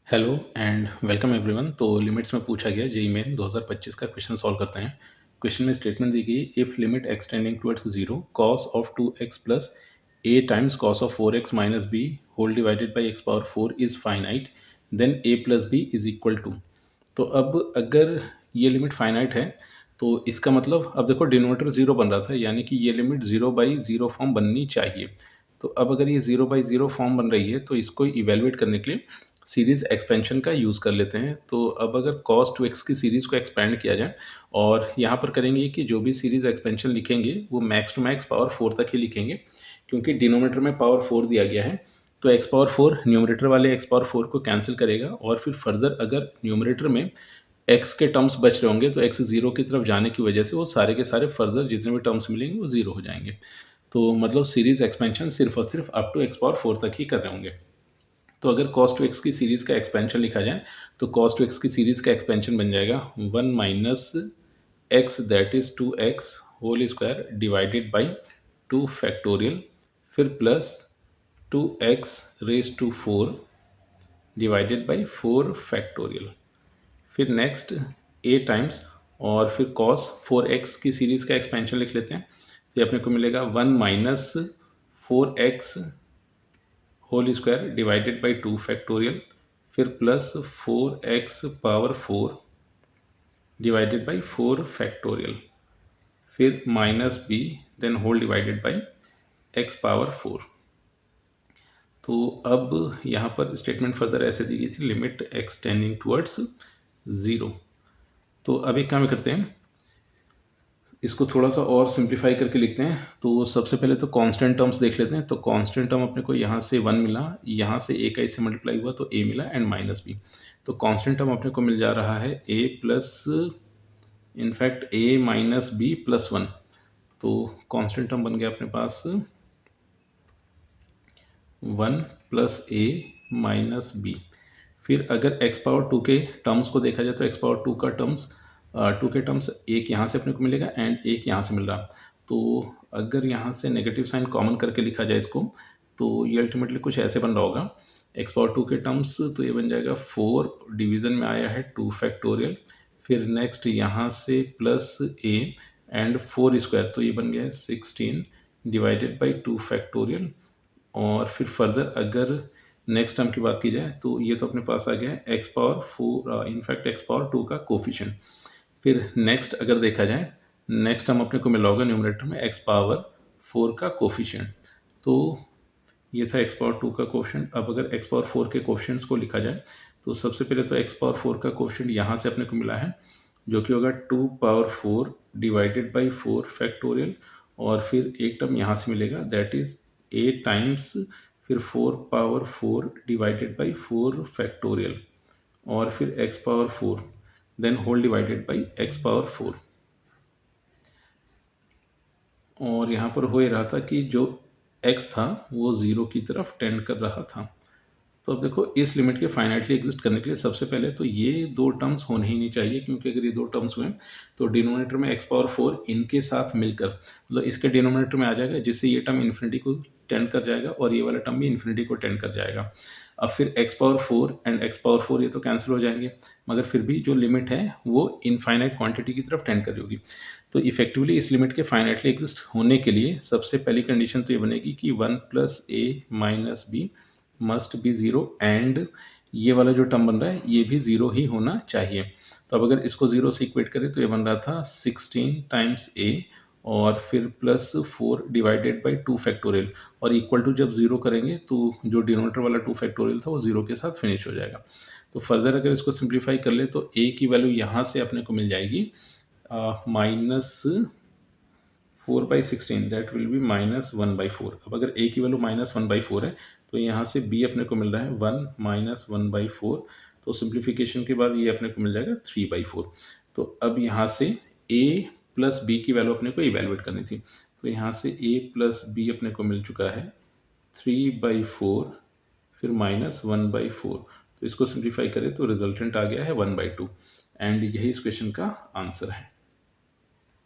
Hello and welcome everyone. तो limits में पूछा गया जेईई मेन 2025 का क्वेश्चन सॉल्व करते हैं। क्वेश्चन में स्टेटमेंट दी गई if limit extending towards zero cos of 2x plus a times cos of 4x minus b whole divided by x power 4 is finite then a plus b is equal to. तो अब अगर ये limit finite है तो इसका मतलब अब देखो डिनोमिनेटर जीरो बन रहा था, यानी कि ये limit zero by zero form बननी चाहिए। तो अब अगर ये जीरो बाई जीरो फॉर्म बन रही है तो इसको इवेलुएट करने के लिए सीरीज एक्सपेंशन का यूज़ कर लेते हैं। तो अब अगर cos 2x की सीरीज़ को एक्सपेंड किया जाए और यहाँ पर करेंगे कि जो भी सीरीज एक्सपेंशन लिखेंगे वो मैक्स टू मैक्स पावर 4 तक ही लिखेंगे, क्योंकि डिनोमिनेटर में पावर 4 दिया गया है। तो एक्स पावर 4 न्यूमरेटर वाले एक्स पावर 4 को कैंसिल करेगा और फिर फर्दर अगर न्यूमरेटर में एक्स के टर्म्स बच रहे होंगे तो एक्स जीरो की तरफ जाने की वजह से वो सारे के सारे फर्दर जितने भी टर्म्स मिलेंगे वो जीरो हो जाएंगे। तो मतलब सीरीज एक्सपेंशन सिर्फ और सिर्फ अप टू एक्स पावर 4 तक ही कर रहे होंगे। तो अगर cos 2x की सीरीज़ का एक्सपेंशन लिखा जाए तो cos 2x की सीरीज़ का एक्सपेंशन बन जाएगा 1 minus X that is 2x whole square divided by 2 factorial, फिर plus 2x raise to 4 divided by 4 factorial, फिर नेक्स्ट a टाइम्स और फिर cos 4x की सीरीज़ का एक्सपेंशन लिख लेते हैं। तो ये अपने को मिलेगा 1 minus 4x whole square divided by 2 factorial, फिर plus 4x power 4 divided by 4 factorial, फिर minus b then whole divided by x power 4। तो अब यहाँ पर स्टेटमेंट फर्दर ऐसे दी गई थी लिमिट एक्सटेंडिंग टुवर्ड्स ज़ीरो। तो अब एक काम करते हैं, इसको थोड़ा सा और सिंप्लीफाई करके लिखते हैं। तो सबसे पहले तो कांस्टेंट टर्म्स देख लेते हैं। तो कांस्टेंट टर्म अपने को यहाँ से 1 मिला, यहाँ से a का इससे मल्टीप्लाई हुआ तो a मिला एंड माइनस b। तो कांस्टेंट टर्म अपने को मिल जा रहा है a plus in fact a minus b plus 1। तो कांस्टेंट टर्म बन गया अपने पास 1 प्लस a माइनस b। फिर अगर x पावर 2 के टर्म्स को देखा जाए तो x पावर 2 का टर्म्स 2 के टर्म्स एक यहाँ से अपने को मिलेगा एंड एक यहाँ से मिल रहा। तो अगर यहाँ से नेगेटिव साइन कॉमन करके लिखा जाए इसको तो ये अल्टीमेटली कुछ ऐसे बन रहा होगा x पावर 2 के टर्म्स। तो ये बन जाएगा 4 डिवीज़न में आया है 2 फैक्टोरियल, फिर नेक्स्ट यहाँ से प्लस a एंड 4 स्क्वायर, तो ये बन गया है 16 डिवाइडेड बाई 2 फैक्टोरियल। और फिर फर्दर अगर नेक्स्ट टर्म की बात की जाए तो ये तो अपने पास आ गया है x power 4 in fact x power 2 का कोफिशिएंट। फिर नेक्स्ट अगर देखा जाए नेक्स्ट टर्म अपने को मिला होगा न्यूमरेटर में एक्स पावर 4 का कोफिशिएंट। तो ये था एक्स पावर 2 का कोफिशिएंट। अब अगर एक्स पावर 4 के कोफिशिएंट्स को लिखा जाए तो सबसे पहले तो एक्स पावर 4 का कोफिशिएंट यहाँ से अपने को मिला है जो कि होगा 2 पावर 4 डिवाइडेड बाई 4 फैक्टोरियल, और फिर एक टर्म यहाँ से मिलेगा दैट इज़ a टाइम्स फिर 4 पावर 4 डिवाइडेड बाई 4 फैक्टोरियल, और फिर x power 4 then whole divided by x power 4। और यहाँ पर हो ही रहा था कि जो x था वो ज़ीरो की तरफ टेंड कर रहा था। तो अब देखो इस लिमिट के फाइनाइटली एग्जिस्ट करने के लिए सबसे पहले तो ये दो टर्म्स होने ही नहीं चाहिए, क्योंकि अगर ये दो टर्म्स हुए तो डिनोमिनेटर में एक्स पावर 4 इनके साथ मिलकर मतलब इसके डिनोमिनेटर में आ जाएगा, जिससे ये टर्म इन्फिनिटी को टेंड कर जाएगा और ये वाला टर्म भी इन्फिनिटी को टेंड कर जाएगा। अब फिर x power 4 and x power 4 ये तो कैंसिल हो जाएंगे, मगर फिर भी जो लिमिट है वो इनफाइनाइट क्वांटिटी की तरफ टेंड कर रही होगी। तो इफेक्टिवली इस लिमिट के फाइनाइटली एग्जिस्ट होने के लिए सबसे पहली कंडीशन तो ये बनेगी कि 1 plus a minus b must be zero, and ये वाला जो टर्म बन रहा है ये भी ज़ीरो ही होना चाहिए। तो अब अगर इसको ज़ीरो से इक्वेट करें तो ये बन रहा था 16 टाइम्स a और फिर प्लस 4 डिवाइडेड बाई 2 फैक्टोरियल, और इक्वल टू जब ज़ीरो करेंगे तो जो डिनोमिनेटर वाला 2 फैक्टोरियल था वो ज़ीरो के साथ फिनिश हो जाएगा। तो फर्दर अगर इसको सिंप्लीफाई कर ले तो a की वैल्यू यहाँ से अपने को मिल जाएगी माइनस 4/16 दैट विल बी -1/4। अब अगर a की वैल्यू -1/4 है तो यहाँ से b अपने को मिल रहा है 1 -1/4। तो सिंप्लीफिकेशन के बाद ये अपने को मिल जाएगा 3/4। तो अब यहाँ से a प्लस b की वैल्यू अपने को इवेलुएट करनी थी। तो यहाँ से a प्लस b अपने को मिल चुका है 3/4 फिर -1/4। तो इसको सिंप्लीफाई करें तो रिजल्टेंट आ गया है 1/2, एंड यही इस क्वेश्चन का आंसर है।